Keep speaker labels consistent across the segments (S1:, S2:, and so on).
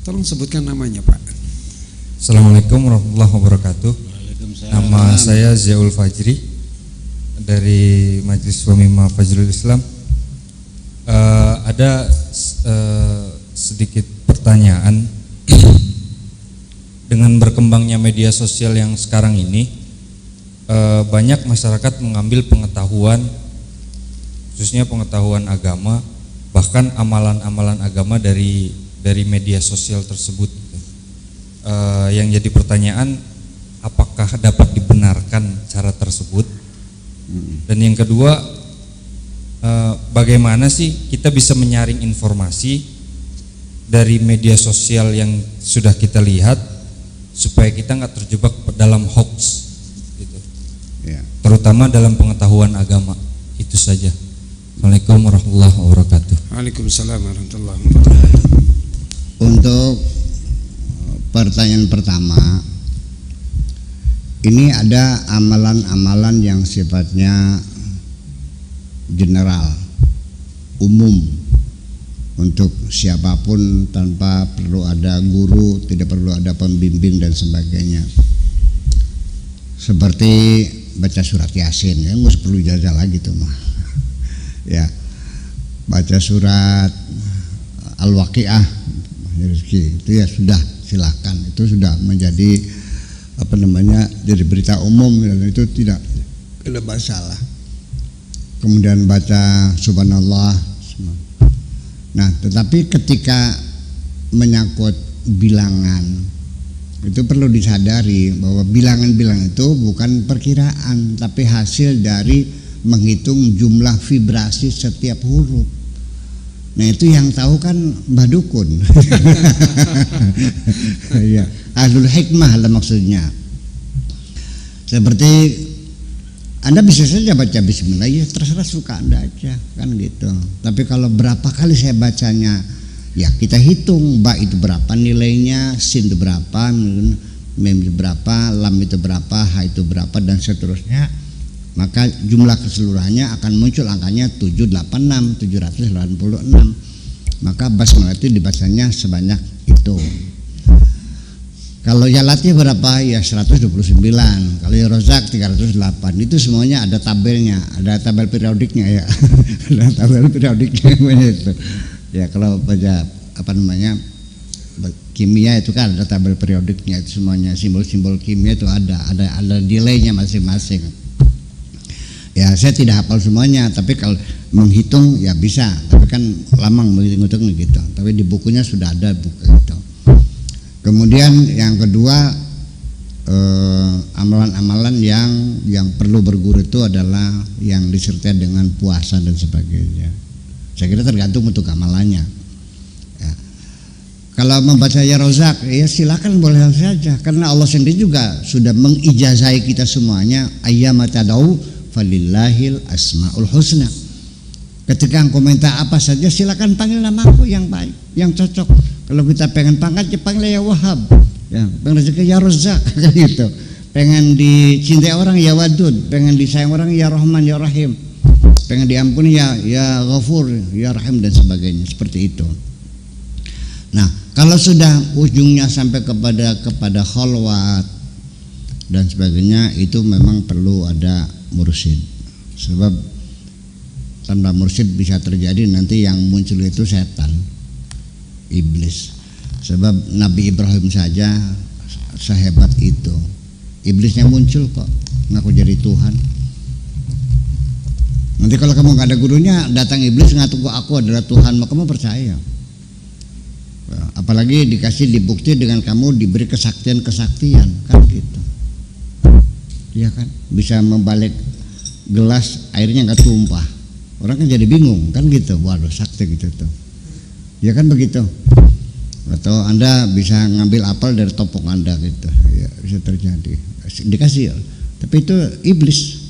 S1: Tolong sebutkan namanya, Pak.
S2: Assalamualaikum warahmatullahi wabarakatuh. Nama saya Ziaul Fajri dari Majelis Pemima Fajrul Islam. Ada sedikit pertanyaan. Dengan berkembangnya media sosial yang sekarang ini, banyak masyarakat mengambil pengetahuan, khususnya pengetahuan agama, bahkan amalan-amalan agama dari media sosial tersebut. Yang jadi pertanyaan, apakah dapat dibenarkan cara tersebut? Dan yang kedua, bagaimana sih kita bisa menyaring informasi dari media sosial yang sudah kita lihat supaya kita nggak terjebak dalam hoax gitu. Ya. Terutama dalam pengetahuan agama. Itu saja. Assalamualaikum warahmatullahi wabarakatuh.
S1: Waalaikumsalam warahmatullahi wabarakatuh.
S3: Untuk pertanyaan pertama, ini ada amalan-amalan yang sifatnya general, umum, untuk siapapun tanpa perlu ada guru, tidak perlu ada pembimbing dan sebagainya. Seperti baca surat Yasin, ya nggak perlu ijazah lagi tuh mah. Ya, baca surat Al-Waqiah, itu ya sudah, silakan. Itu sudah menjadi jadi berita umum dan itu tidak ada masalah. Kemudian baca Subhanallah. Nah, tetapi ketika menyangkut bilangan, itu perlu disadari bahwa bilangan-bilangan itu bukan perkiraan, tapi hasil dari menghitung jumlah vibrasi setiap huruf. Nah, itu yang tahu kan Mbah Dukun. Ya, ahlul hikmah lah maksudnya. Seperti Anda bisa saja baca bismillah, ya terserah suka Anda aja, kan gitu. Tapi kalau berapa kali saya bacanya, ya kita hitung, ba itu berapa nilainya, sin itu berapa, mem itu berapa, lam itu berapa, ha itu berapa, dan seterusnya. Maka jumlah keseluruhannya akan muncul angkanya 786, 786. Maka basmalah itu dibacanya sebanyak itu. Kalau ya latih berapa? Ya 129. Kalau ya rozak 308. Itu semuanya ada tabelnya, ada tabel periodiknya ya. Ada tabel periodiknya itu. Ya kalau baca kimia itu kan ada tabel periodiknya, itu semuanya simbol-simbol kimia itu ada delaynya masing-masing. Ya saya tidak hafal semuanya, tapi kalau menghitung ya bisa, tapi kan lamang menghitung gitu. Tapi di bukunya sudah ada buku itu. Kemudian yang kedua, amalan-amalan yang perlu berguru itu adalah yang disertai dengan puasa dan sebagainya. Saya kira tergantung untuk amalannya. Ya. Kalau membaca ya rozak, ya silakan boleh saja, karena Allah sendiri juga sudah mengijazahi kita semuanya. Ayyamatadau falillahil asmaul husna. Ketika engkau minta apa saja, silakan panggil namaku yang baik, yang cocok. Kalau kita pengen pangkat, ya panggil ya Wahab, ya, pengen rezeki ya Rozak, gitu. Pengen dicintai orang ya Wadud, pengen disayang orang ya Rahman ya Rahim, pengen diampuni ya Ghafur ya Rahim dan sebagainya, seperti itu. Nah, kalau sudah ujungnya sampai kepada khalwat dan sebagainya, itu memang perlu ada mursyid. Sebab tanpa mursyid bisa terjadi nanti yang muncul itu setan, iblis. Sebab Nabi Ibrahim saja sehebat itu, iblisnya muncul kok ngaku jadi Tuhan. Nanti kalau kamu nggak ada gurunya, datang iblis ngaku aku adalah Tuhan, maka kamu percaya. Apalagi dibukti dengan kamu diberi kesaktian kan gitu. Iya kan, bisa membalik gelas airnya nggak tumpah. Orang kan jadi bingung kan gitu, waduh sakti gitu tuh. Ya kan begitu. Atau Anda bisa ngambil apel dari topong Anda gitu. Ya, bisa terjadi. Dikasih, tapi itu iblis.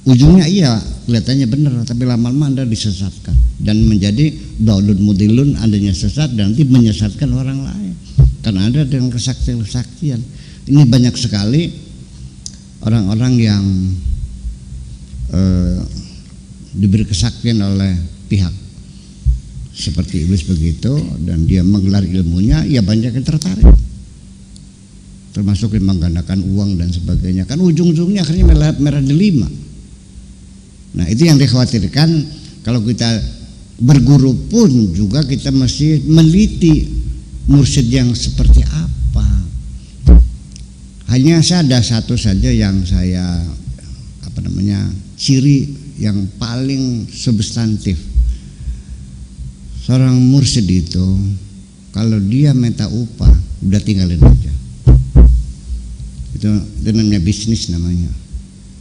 S3: Ujungnya iya kelihatannya benar, tapi lama-lama Anda disesatkan dan menjadi daulun mudilun, Andanya sesat dan nanti menyesatkan orang lain. Karena Anda dengan kesaktian. Ini banyak sekali orang-orang yang diberi kesaktian oleh pihak seperti iblis begitu, dan dia menggelar ilmunya, ya banyak yang tertarik, termasuk yang menggandakan uang dan sebagainya. Kan ujung-ujungnya akhirnya merah delima. Nah itu yang dikhawatirkan. Kalau kita berguru pun juga kita mesti meneliti mursyid yang seperti apa. Hanya saya ada satu saja yang saya ciri yang paling substantif. Seorang mursyid itu kalau dia minta upah udah tinggalin aja. Itu namanya bisnis namanya.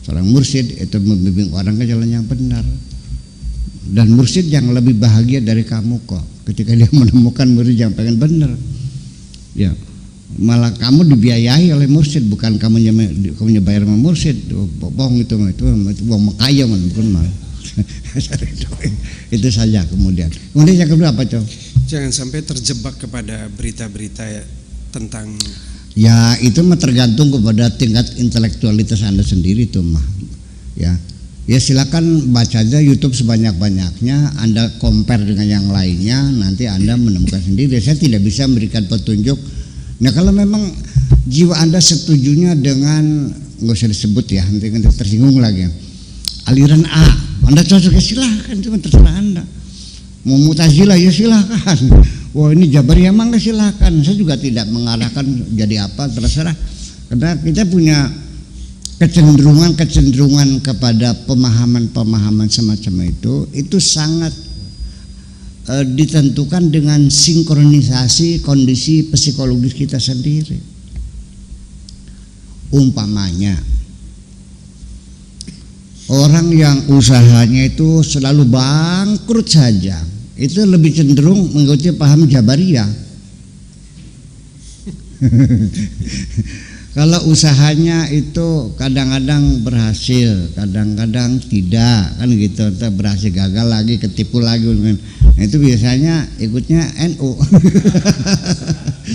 S3: Seorang mursyid itu membimbing orang ke jalan yang benar. Dan mursyid yang lebih bahagia dari kamu kok ketika dia menemukan murid yang pengen benar. Ya, malah kamu dibiayai oleh mursyid, bukan kamu bayar sama mursyid. Bohong itu uang makaya bukan mal. Itu saja. Kemudian yang kedua apa, Cow?
S1: Jangan sampai terjebak kepada berita-berita tentang.
S3: Ya itu mah tergantung kepada tingkat intelektualitas Anda sendiri tuh mah. Ya silakan baca aja YouTube sebanyak-banyaknya, Anda compare dengan yang lainnya, nanti Anda menemukan sendiri. Saya tidak bisa memberikan petunjuk. Nah kalau memang jiwa Anda setujunya dengan, nggak usah disebut ya, nanti tersinggung lagi, aliran A, Anda cocok ya silahkan, cuma terserah Anda. Mau Mu'tazilah ya silahkan. Wah ini Jabariyah mangga silahkan. Saya juga tidak mengarahkan jadi apa, terserah. Karena kita punya kecenderungan kepada pemahaman semacam itu sangat ditentukan dengan sinkronisasi kondisi psikologis kita sendiri. Umpamanya orang yang usahanya itu selalu bangkrut saja, itu lebih cenderung mengikuti paham Jabariyah. Kalau usahanya itu kadang-kadang berhasil, kadang-kadang tidak, kan gitu, berhasil gagal lagi, ketipu lagi, nah, itu biasanya ikutnya NU.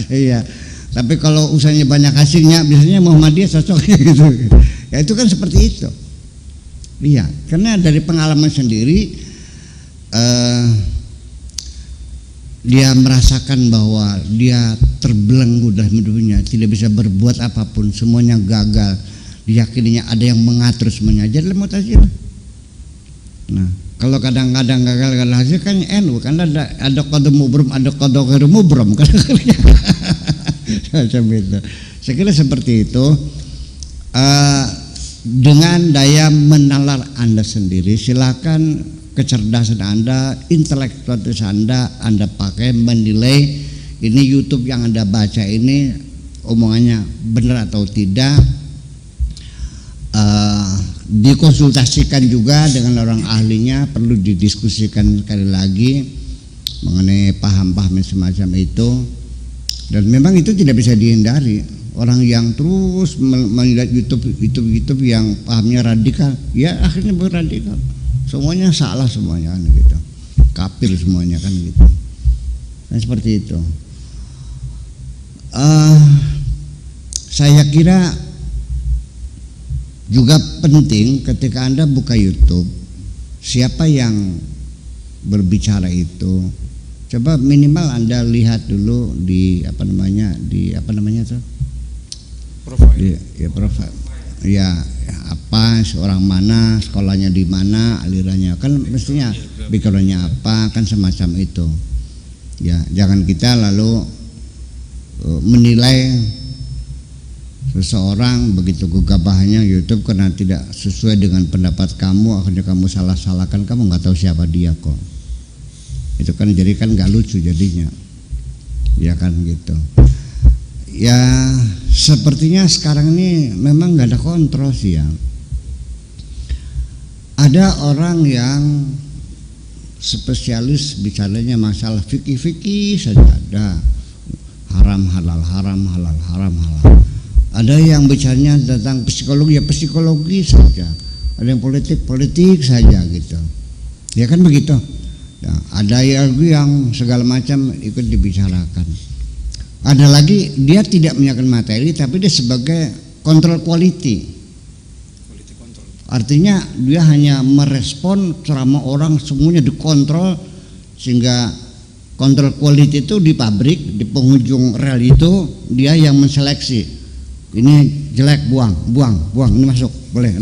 S3: Iya. Tapi kalau usahanya banyak hasilnya, biasanya Muhammadiyah cocok gitu. Ya itu kan seperti itu. Iya, karena dari pengalaman sendiri dia merasakan bahwa dia terbelenggu dalam hidupnya, tidak bisa berbuat apapun, semuanya gagal. Diyakininya ada yang mengatur semuanya. Jadi Mu'tazilah. Nah, kalau kadang-kadang gagal hasil kan NU, kan ada qada mubrom, ada qada ghairu mubrom kan. Saya kira seperti itu. Dengan daya menalar Anda sendiri, silakan kecerdasan Anda, intelektualitas Anda pakai menilai ini YouTube yang Anda baca ini omongannya benar atau tidak. Dikonsultasikan juga dengan orang ahlinya, perlu didiskusikan sekali lagi mengenai paham-paham semacam itu. Dan memang itu tidak bisa dihindari. Orang yang terus melihat YouTube yang pahamnya radikal, ya akhirnya berradikal. Semuanya salah semuanya kan gitu. Kafir semuanya kan gitu. Nah seperti itu. Saya kira juga penting ketika Anda buka YouTube, siapa yang berbicara itu, coba minimal Anda lihat dulu di apa namanya tuh?
S1: Profile.
S3: Ya profile. Ya apa, seorang mana, sekolahnya di mana, alirannya kan mestinya pikirannya apa, kan semacam itu. Ya jangan kita lalu menilai seseorang begitu gegabahnya YouTube karena tidak sesuai dengan pendapat kamu, akhirnya kamu salah-salahkan, kamu nggak tahu siapa dia kok. Itu kan jadi kan nggak lucu jadinya, ya kan gitu. Ya sepertinya sekarang ini memang nggak ada kontrol sih ya. Ada orang yang spesialis bicaranya masalah fikih saja, ada haram halal, haram halal, haram halal. Ada yang bicaranya tentang psikologi, ya psikologi saja. Ada yang politik saja gitu. Ya kan begitu. Ya, ada yang segala macam ikut dibicarakan. Ada lagi dia tidak menyiapkan materi, tapi dia sebagai kontrol quality. Artinya dia hanya merespon ceramah orang, semuanya dikontrol sehingga Kontrol quality itu di pabrik, di penghujung rel itu dia yang menseleksi. Ini jelek, buang, ini masuk, boleh.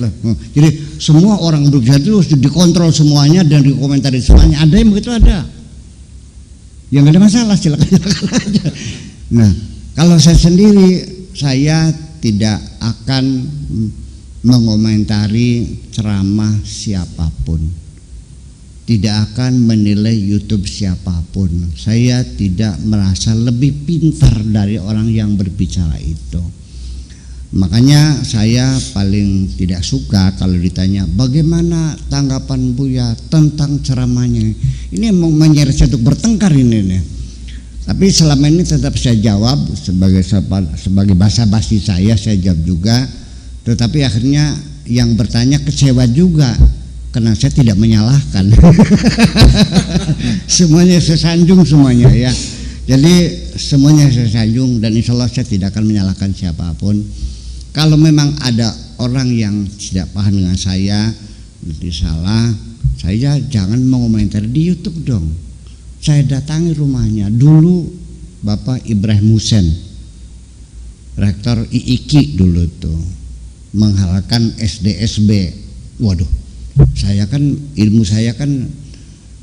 S3: Jadi semua orang bekerja itu dikontrol semuanya dan dikomentari semuanya. Ada yang begitu, ada. Yang nggak ada masalah, silakan aja. Nah, kalau saya sendiri, saya tidak akan mengomentari ceramah siapapun. Tidak akan menilai YouTube siapapun. Saya tidak merasa lebih pintar dari orang yang berbicara itu. Makanya saya paling tidak suka kalau ditanya bagaimana tanggapan Buya tentang ceramahnya. Ini menyeret untuk bertengkar ini nih. Tapi selama ini tetap saya jawab sebagai basa-basi saya jawab juga. Tetapi akhirnya yang bertanya kecewa juga. Karena saya tidak menyalahkan. Semuanya saya sanjung semuanya ya. Jadi semuanya saya sanjung dan insya Allah saya tidak akan menyalahkan siapapun. Kalau memang ada orang yang tidak paham dengan saya, nanti salah, saya jangan mengomentari di YouTube dong. Saya datangi rumahnya dulu, Bapak Ibrahim Hussein, rektor IIKI dulu tuh, menghalalkan SDSB. Waduh. Ilmu saya kan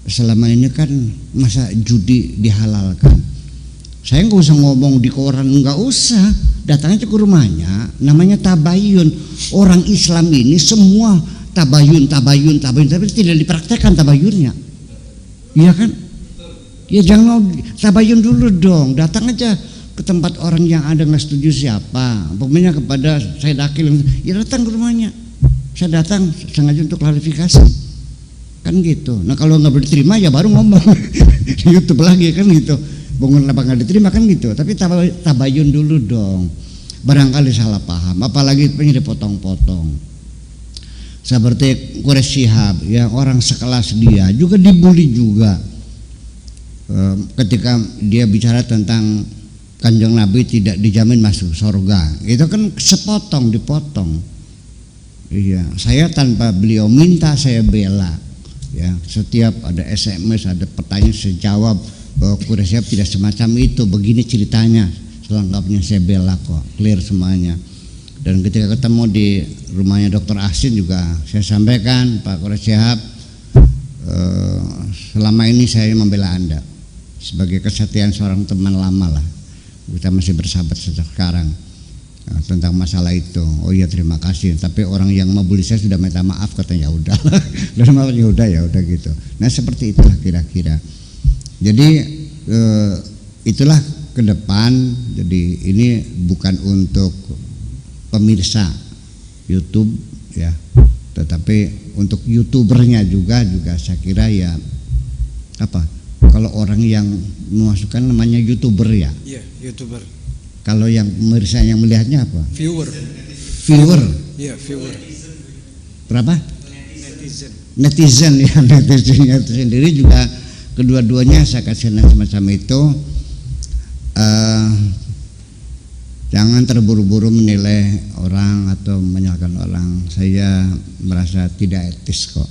S3: selama ini kan masa judi dihalalkan. Saya nggak usah ngomong di koran, nggak usah, datangnya ke rumahnya, namanya tabayun. Orang Islam ini semua tabayun, tapi tidak dipraktekkan tabayunnya. Iya kan? Ya jangan tabayun dulu dong, datang aja ke tempat orang yang ada nggak setuju siapa, pokoknya kepada saya dakil, ya datang ke rumahnya. Saya datang sengaja untuk klarifikasi, kan gitu. Nah kalau nggak diterima ya baru ngomong di YouTube lagi kan gitu. Bangun apa nggak diterima kan gitu. Tapi tabayun dulu dong. Barangkali salah paham, apalagi pengen dipotong-potong. Seperti Quraish Shihab, ya orang sekelas dia juga dibully juga. Ketika dia bicara tentang Kanjeng Nabi tidak dijamin masuk surga, itu kan dipotong. Iya, saya tanpa beliau minta saya bela. Ya, setiap ada SMS, ada pertanyaan saya jawab bahwa Quraish tidak semacam itu. Begini ceritanya, selengkapnya saya bela kok, clear semuanya. Dan ketika ketemu di rumahnya Dr. Ahsin juga saya sampaikan, Pak Quraish Shihab, selama ini saya membela Anda sebagai kesetiaan seorang teman lama lah. Kita masih bersahabat sejak sekarang. Nah, tentang masalah itu, oh iya terima kasih. Tapi orang yang membuli saya sudah minta maaf, katanya ya udah, ya udah gitu. Nah seperti itulah kira-kira. Jadi itulah ke depan. Jadi ini bukan untuk pemirsa YouTube ya, tetapi untuk YouTubernya juga saya kira ya apa? Kalau orang yang memasukkan namanya YouTuber ya. Iya, YouTuber. Kalau yang pemirsa yang melihatnya apa? Viewer. Iya, viewer. Berapa? Netizen ya, netizennya itu sendiri juga kedua-duanya saya kasih semacam itu. Jangan terburu-buru menilai orang atau menyalahkan orang. Saya merasa tidak etis kok.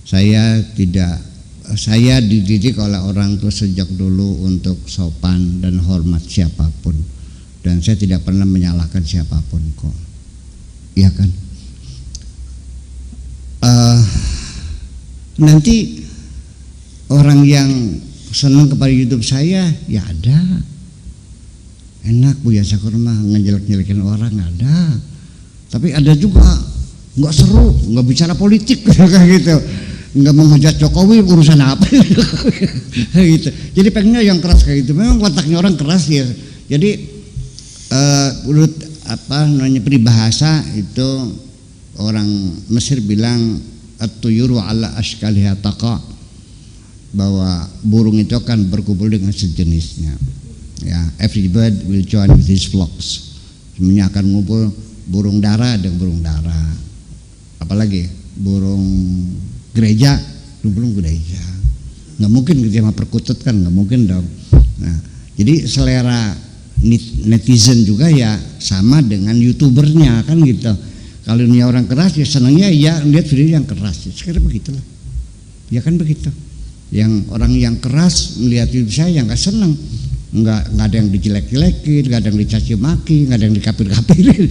S3: Saya dididik oleh orang tua sejak dulu untuk sopan dan hormat siapapun. Dan saya tidak pernah menyalahkan siapapun kok, iya kan? Nanti orang yang senang kepada YouTube saya, ya ada. Enak Buya Syakur mah ngejelek-jelekin orang ada. Tapi ada juga nggak seru, nggak bicara politik kayak gitu, nggak menghujat Jokowi urusan apa gitu. Jadi pengennya yang keras kayak gitu. Memang wataknya orang keras ya. Jadi menurut peribahasa itu orang Mesir bilang at-tuyuru ala ashkaliha taqa, bahwa burung itu akan berkumpul dengan sejenisnya. Ya, every bird will join with his flocks. Semuanya akan ngumpul, burung dara dan burung dara. Apalagi burung gereja, burung gereja. Nggak mungkin dia sama perkutut kan, nggak mungkin dong. Nah, jadi selera netizen juga ya sama dengan YouTubernya kan gitu. Kalau ini orang keras ya senangnya ya lihat video yang keras. Sekarang begitulah. Ya kan begitu. Yang orang yang keras melihat hidup saya yang nggak senang, nggak ada yang dijelek-jelekin, nggak ada yang dicaci maki, nggak ada yang dikapir-kapirin,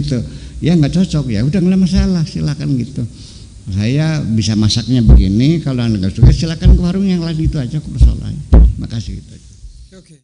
S3: gitu. Ya nggak cocok, ya udah nggak masalah, silakan gitu. Saya bisa masaknya begini, kalau anda nggak suka silakan ke warung yang lain, itu aja persoalannya. Makasih gitu.
S1: Oke.